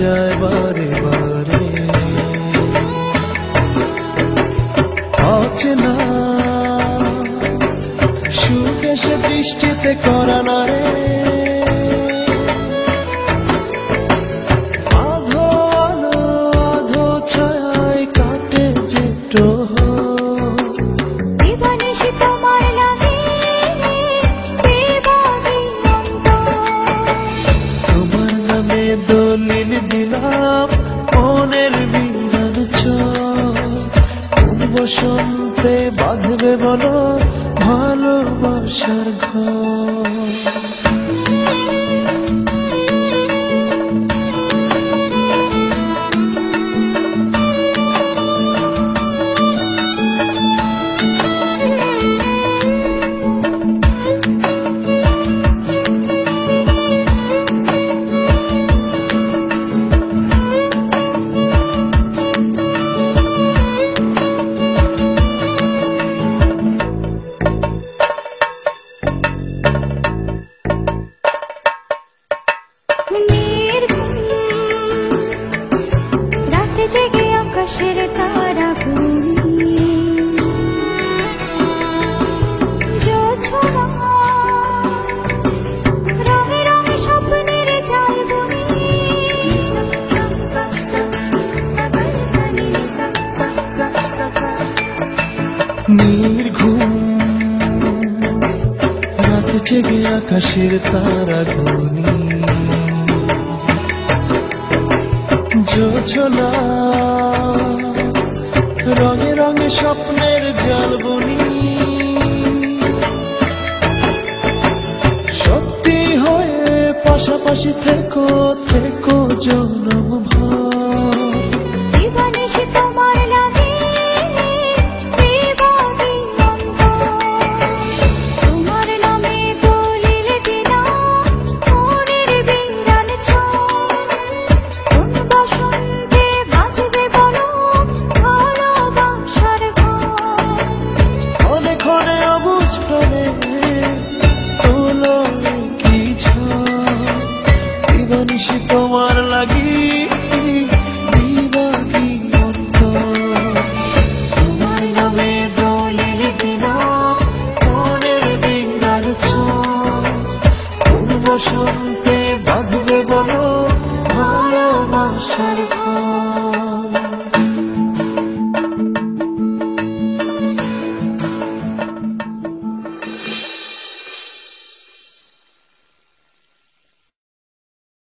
যায় বারে বারে। অচেনা সুখ এসে বৃষ্টিতে করা না রে, আধো আলো আধো ছায় কাটে যে দিবানিশি তোমার লাগে বেবাগি তোমার নামে দলিল দিলাম মনের বিরান কোন বসন্তে বাঁধবে বলো ভালোবাসার ঘর। রাতে জেগে আকাশের তারা গুনি জোছনা রঙে রঙে স্বপ্নের জাল বুনি নির্ঘুম রাত জেগে আকাশের তারা গুনি জোছনা রঙে রঙে স্বপ্নের জাল বুনি সত্যি হয়ে পাশাপাশি থেকো থেকো জনম ভর। দিবানিশি তোমার লাগে বেবাগি তোমার নামে দলিল দিলাম মনের বিরান কোন বসন্তে বাজবে বলো ভালোবাসার ঘর। ক্ষণে ক্ষণে অবুঝ প্রাণে তোলো কিছু দিবানিশি তোমার লাগি দিবাগি অন্তর। তোমার নামে দলিল দিলাম মনের বিরান কোন বসন্তে বাঁধবে বলো ভালোবাসার ঘর।